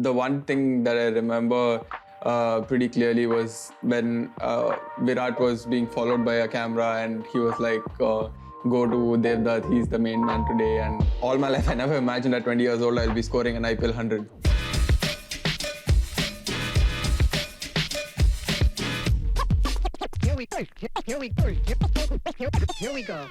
the one thing that I remember pretty clearly was when Virat was being followed by a camera and he was like, go to Devdutt, he's the main man today. And all my life I never imagined at 20 years old I'll be scoring an IPL 100. Here we go.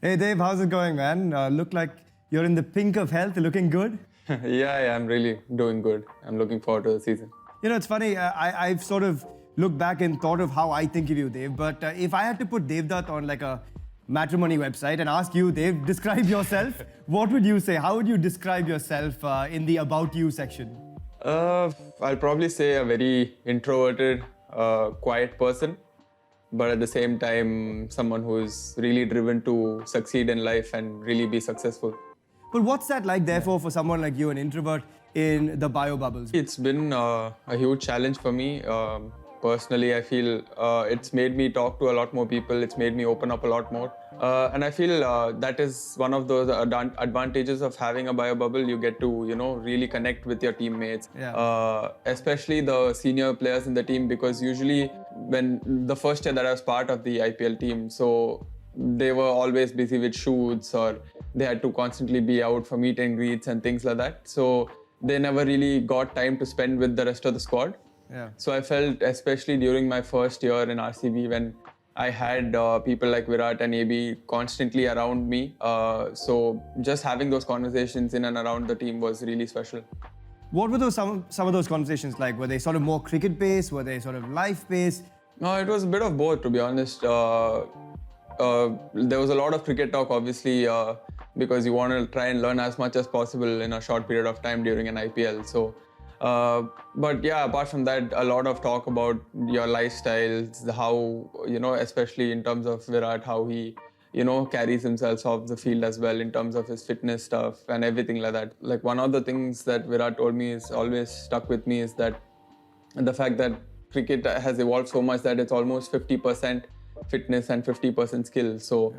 Hey Dev, how's it going, man? Look like you're in the pink of health, looking good. Yeah, I'm really doing good. I'm looking forward to the season. You know, it's funny, I've sort of looked back and thought of how I think of you, Dev, but if I had to put Devdutt on like a matrimony website and ask you, Dev, describe yourself, what would you say? How would you describe yourself in the About You section? I'll probably say a very introverted, quiet person, but at the same time, someone who is really driven to succeed in life and really be successful. But what's that like, therefore, for someone like you, an introvert, in the bio bubbles? It's been a huge challenge for me. Personally, I feel it's made me talk to a lot more people. It's made me open up a lot more. And I feel that is one of those advantages of having a bio bubble. You get to, really connect with your teammates, especially the senior players in the team, because usually when the first year that I was part of the IPL team, so they were always busy with shoots or they had to constantly be out for meet and greets and things like that. So they never really got time to spend with the rest of the squad. Yeah. So I felt, especially during my first year in RCB, when I had people like Virat and AB constantly around me. So just having those conversations in and around the team was really special. What were some of those conversations like? Were they sort of more cricket-based? Were they sort of life-based? No, it was a bit of both, to be honest. There was a lot of cricket talk, obviously, because you want to try and learn as much as possible in a short period of time during an IPL. So, but yeah, apart from that, a lot of talk about your lifestyles, how, especially in terms of Virat, how he, carries himself off the field as well in terms of his fitness stuff and everything like that. Like one of the things that Virat told me is always stuck with me is that the fact that cricket has evolved so much that it's almost 50% fitness and 50% skill. So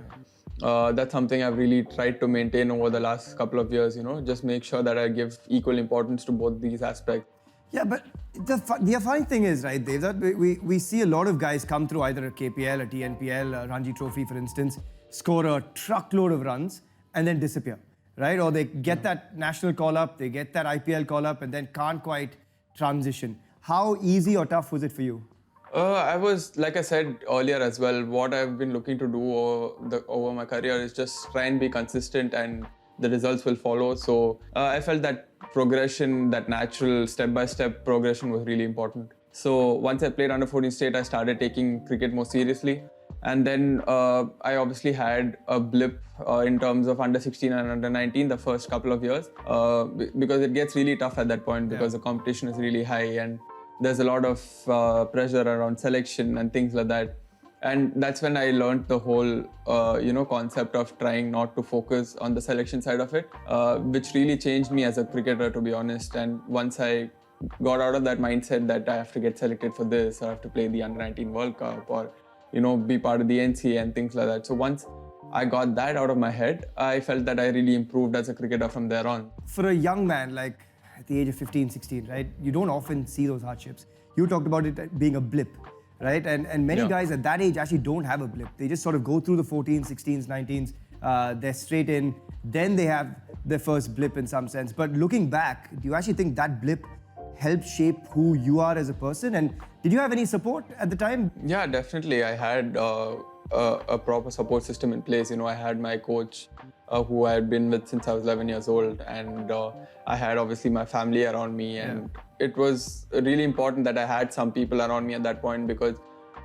that's something I've really tried to maintain over the last couple of years, just make sure that I give equal importance to both these aspects. Yeah, but the funny thing is, right, Dev, that we see a lot of guys come through either a KPL, a TNPL, a Ranji Trophy, for instance, score a truckload of runs and then disappear, right? Or they get that national call-up, they get that IPL call-up and then can't quite transition. How easy or tough was it for you? I was, like I said earlier as well, what I've been looking to do over my career is just try and be consistent and the results will follow. So I felt that progression, that natural step-by-step progression was really important. So once I played under 14 state, I started taking cricket more seriously. And then I obviously had a blip in terms of under 16 and under 19 the first couple of years because it gets really tough at that point because the competition is really high and there's a lot of pressure around selection and things like that. And that's when I learned the whole, concept of trying not to focus on the selection side of it, which really changed me as a cricketer, to be honest. And once I got out of that mindset that I have to get selected for this, or I have to play the Under-19 World Cup, or, be part of the NCA and things like that. So once I got that out of my head, I felt that I really improved as a cricketer from there on. For a young man, like at the age of 15, 16, right, you don't often see those hardships. You talked about it being a blip. Right? And many guys at that age actually don't have a blip. They just sort of go through the 14s, 16s, 19s, they're straight in, then they have their first blip in some sense. But looking back, do you actually think that blip helped shape who you are as a person? And did you have any support at the time? Yeah, definitely. I had a proper support system in place. I had my coach who I had been with since I was 11 years old. And I had obviously my family around me. And it was really important that I had some people around me at that point because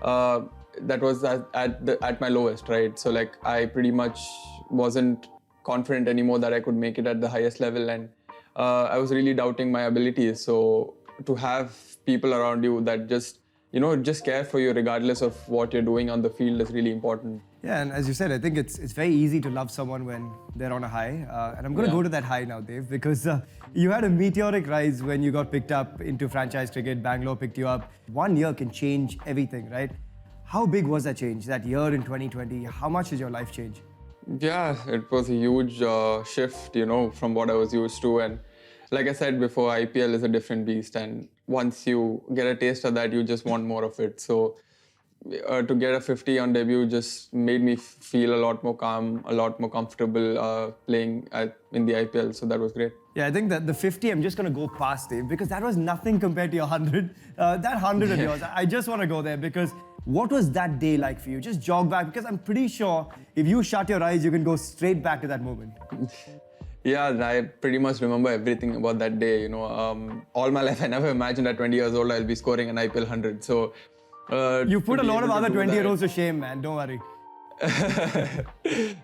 that was at my lowest, right? So like I pretty much wasn't confident anymore that I could make it at the highest level. And I was really doubting my abilities. So to have people around you that just care for you regardless of what you're doing on the field is really important. Yeah, and as you said, I think it's very easy to love someone when they're on a high. And I'm going to go to that high now, Dev, because you had a meteoric rise when you got picked up into franchise cricket. Bangalore picked you up. 1 year can change everything, right? How big was that change, that year in 2020? How much did your life change? Yeah, it was a huge shift, from what I was used to. And like I said before, IPL is a different beast, and once you get a taste of that, you just want more of it. So to get a 50 on debut just made me feel a lot more calm, a lot more comfortable playing in the IPL. So that was great. Yeah, I think that the 50, I'm just going to go past it because that was nothing compared to your 100. That 100 of yours, I just want to go there because what was that day like for you? Just jog back because I'm pretty sure if you shut your eyes, you can go straight back to that moment. Yeah, I pretty much remember everything about that day. You know, all my life I never imagined at 20 years old I'll be scoring an IPL 100. So you put a lot of other 20-year-olds to shame, man. Don't worry.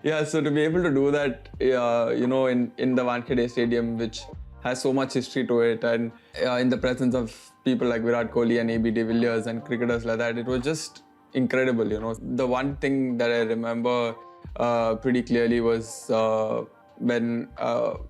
Yeah, so to be able to do that, you know, in the Wankhede Stadium, which has so much history to it, and in the presence of people like Virat Kohli and AB de Villiers and cricketers like that, it was just incredible. You know, the one thing that I remember pretty clearly was when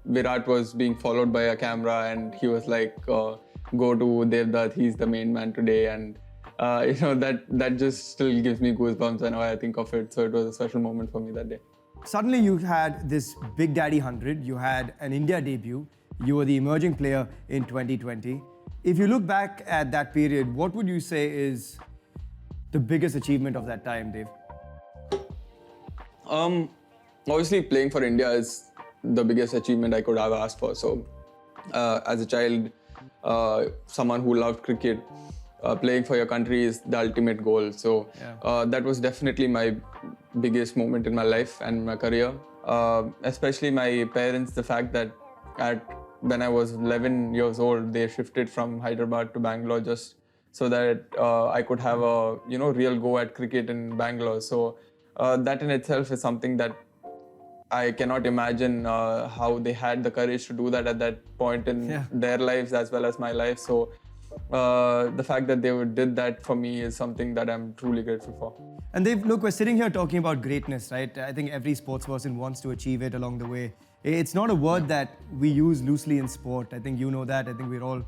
Virat was being followed by a camera, and he was like, "Go to Devdutt, he's the main man today," and you know, that just still gives me goosebumps whenever I think of it. So it was a special moment for me that day. Suddenly you had this Big Daddy 100, you had an India debut, you were the emerging player in 2020. If you look back at that period, what would you say is the biggest achievement of that time, Dev? Obviously playing for India is the biggest achievement I could have asked for. So as a child, someone who loved cricket, playing for your country is the ultimate goal. So that was definitely my biggest moment in my life and my career. Especially my parents, the fact that when I was 11 years old, they shifted from Hyderabad to Bangalore just so that I could have a real go at cricket in Bangalore. So that in itself is something that I cannot imagine how they had the courage to do that at that point in their lives as well as my life. So the fact that they did that for me is something that I'm truly grateful for. And Dev, look, we're sitting here talking about greatness, right? I think every sports person wants to achieve it along the way. It's not a word that we use loosely in sport. I think you know that. I think we're all,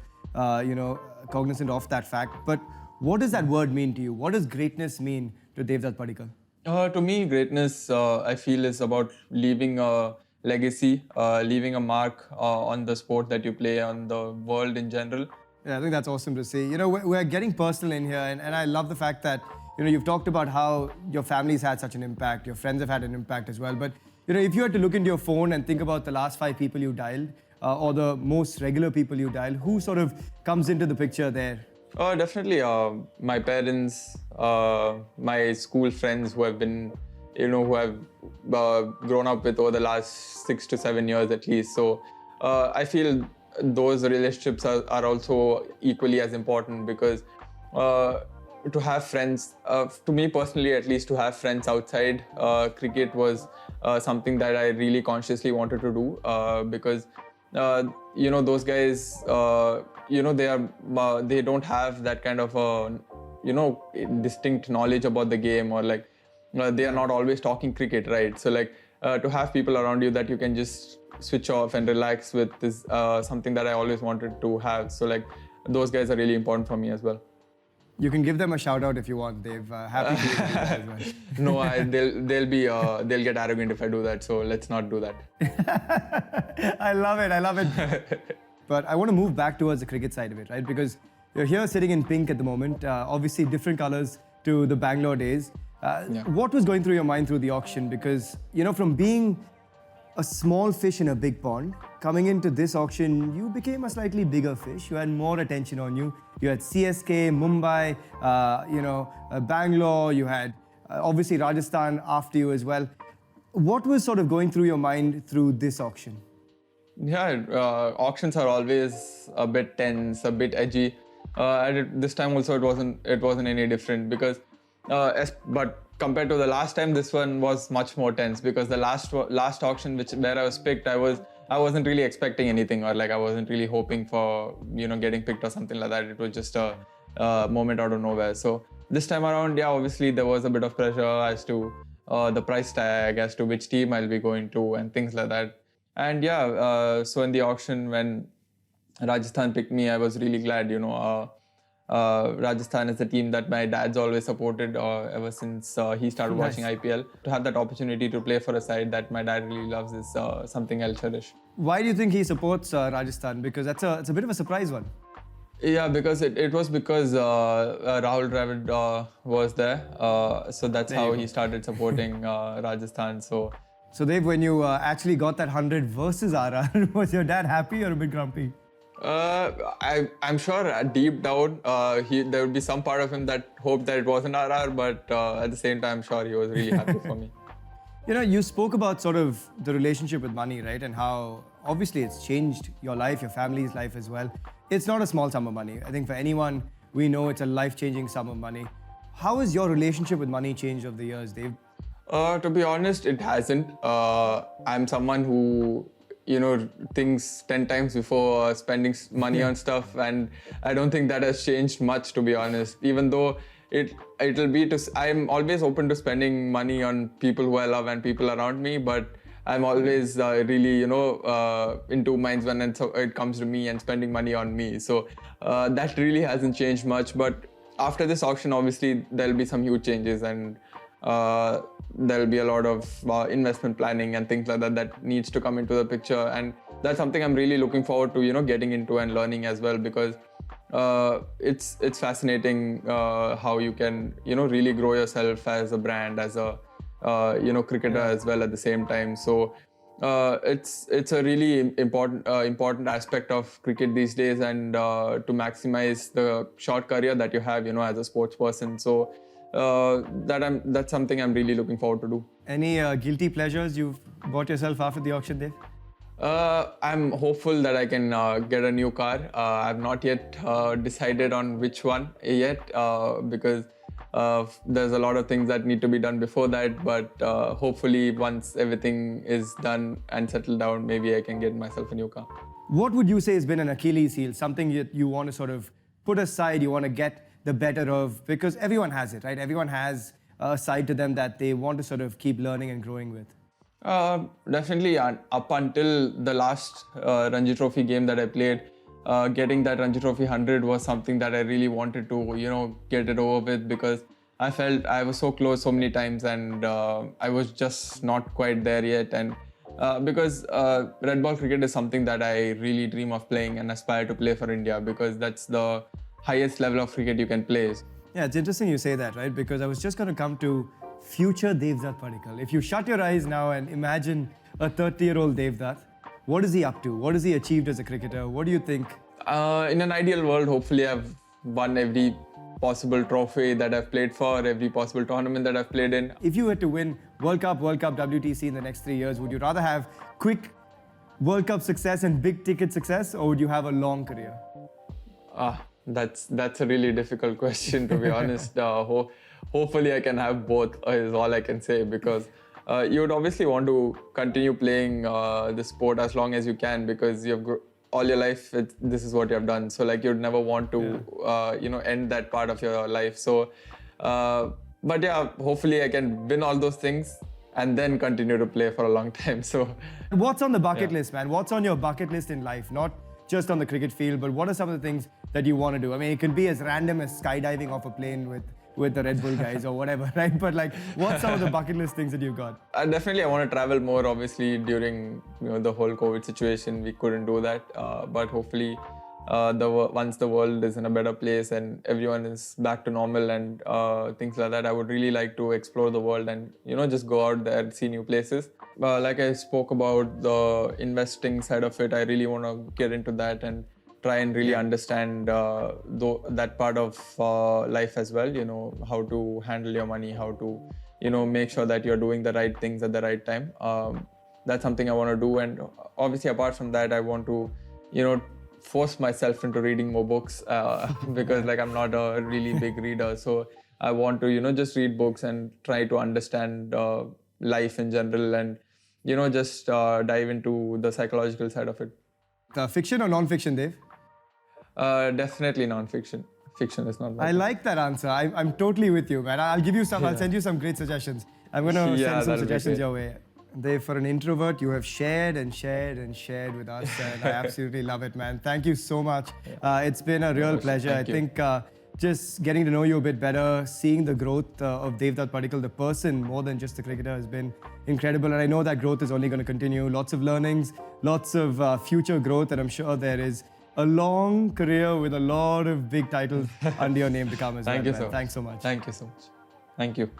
cognizant of that fact. But what does that word mean to you? What does greatness mean to Devdutt Padikkal? To me, greatness, I feel, is about leaving a legacy, leaving a mark on the sport that you play, on the world in general. Yeah, I think that's awesome to see. You know, we're getting personal in here, and I love the fact that, you've talked about how your family's had such an impact, your friends have had an impact as well. But, if you had to look into your phone and think about the last 5 people you dialed, or the most regular people you dialed, who sort of comes into the picture there? Definitely my parents, my school friends who have been, who have grown up with over the last 6 to 7 years at least. So I feel those relationships are also equally as important because to have friends, to me personally at least, to have friends outside cricket was something that I really consciously wanted to do because those guys, they don't have that kind of distinct knowledge about the game, or like they are not always talking cricket, right? So like to have people around you that you can just switch off and relax with is something that I always wanted to have. So like those guys are really important for me as well. You can give them a shout out if you want. They've happy to do that as well. No, they'll get arrogant if I do that. So let's not do that. I love it. But I want to move back towards the cricket side of it, right? Because you're here sitting in pink at the moment. Obviously, different colors to the Bangalore days. What was going through your mind through the auction? Because from being a small fish in a big pond, coming into this auction, you became a slightly bigger fish. You had more attention on you. You had CSK, Mumbai, Bangalore. You had obviously Rajasthan after you as well. What was sort of going through your mind through this auction? Yeah, auctions are always a bit tense, a bit edgy. This time also it wasn't any different because, but compared to the last time, this one was much more tense because the last auction where I was picked, I wasn't really expecting anything, or like I wasn't really hoping for getting picked or something like that. It was just a moment out of nowhere. So this time around, yeah, obviously there was a bit of pressure as to the price tag, as to which team I'll be going to, and things like that. And yeah, so in the auction when Rajasthan picked me, I was really glad. Rajasthan is the team that my dad's always supported ever since he started watching IPL. To have that opportunity to play for a side that my dad really loves is something I'll cherish. Why do you think he supports Rajasthan? Because it's a bit of a surprise one. Yeah, because it was because Rahul Dravid was there. So that's how he started supporting Rajasthan. So Dev, when you actually got that 100 versus RR, was your dad happy or a bit grumpy? I'm sure deep down there would be some part of him that hoped that it wasn't RR, but at the same time, I'm sure he was really happy for me. You know, you spoke about sort of the relationship with money, right? And how obviously it's changed your life, your family's life as well. It's not a small sum of money. I think for anyone, we know it's a life-changing sum of money. How has your relationship with money changed over the years, Dave? To be honest, it hasn't. I'm someone who thinks 10 times before spending money on stuff, and I don't think that has changed much, to be honest. Even though it'll be I'm always open to spending money on people who I love and people around me, but I'm always really in two minds when it comes to me and spending money on me. So that really hasn't changed much. But after this auction, obviously there'll be some huge changes, and there'll be a lot of investment planning and things like that needs to come into the picture, and that's something I'm really looking forward to getting into and learning as well, because it's fascinating how you can really grow yourself as a brand, as a cricketer as well at the same time. So it's a really important aspect of cricket these days, and to maximize the short career that you have as a sports person. So that's something I'm really looking forward to do. Any guilty pleasures you've bought yourself after the auction, Dave? I'm hopeful that I can get a new car. I've not yet decided on which one yet, because there's a lot of things that need to be done before that. But hopefully once everything is done and settled down, maybe I can get myself a new car. What would you say has been an Achilles heel, something that you want to sort of put aside, you want to get the better of? Because everyone has it, right? Everyone has a side to them that they want to sort of keep learning and growing with. Definitely, up until the last Ranji Trophy game that I played, getting that Ranji Trophy 100 was something that I really wanted to, get it over with, because I felt I was so close so many times, and I was just not quite there yet. And because red ball cricket is something that I really dream of playing and aspire to play for India, because that's the highest level of cricket you can play. Yeah, it's interesting you say that, right? Because I was just going to come to future Devdutt Padikkal. If you shut your eyes now and imagine a 30-year-old Devdutt, what is he up to? What has he achieved as a cricketer? What do you think? In an ideal world, hopefully I've won every possible trophy that I've played for, every possible tournament that I've played in. If you were to win World Cup, WTC in the next 3 years, would you rather have quick World Cup success and big ticket success, or would you have a long career? That's a really difficult question, to be honest. Hopefully I can have both, is all I can say, because you would obviously want to continue playing the sport as long as you can, because you've all your life this is what you have done. So like you'd never want to end that part of your life. So but yeah, hopefully I can win all those things and then continue to play for a long time. So what's on the bucket list, man? What's on your bucket list in life? Not just on the cricket field, but what are some of the things that you want to do? I mean, it can be as random as skydiving off a plane with the Red Bull guys or whatever, right? But like, what's some of the bucket list things that you've got? Definitely, I want to travel more. Obviously, during the whole COVID situation, we couldn't do that. But hopefully, once the world is in a better place and everyone is back to normal and things like that, I would really like to explore the world and just go out there and see new places. Like I spoke about the investing side of it, I really want to get into that and try and really understand that part of life as well. How to handle your money, how to make sure that you're doing the right things at the right time. That's something I want to do. And obviously, apart from that, I want to force myself into reading more books because like I'm not a really big reader. So I want to just read books and try to understand life in general, and just dive into the psychological side of it. Fiction or non-fiction, Dave? Definitely non-fiction. Fiction is not. I like that answer. I'm totally with you, man. I'll give you some. I'll send you some great suggestions. I'm going to send some suggestions your way. Dave, for an introvert, you have shared and shared and shared with us, and I absolutely love it, man. Thank you so much. It's been a real pleasure. I think just getting to know you a bit better, seeing the growth of Devdutt Padikkal, the person, more than just the cricketer, has been incredible. And I know that growth is only going to continue. Lots of learnings, lots of future growth, and I'm sure there is a long career with a lot of big titles under your name to come as well. Thank you so much. Thanks so much. Thank you so much. Thank you.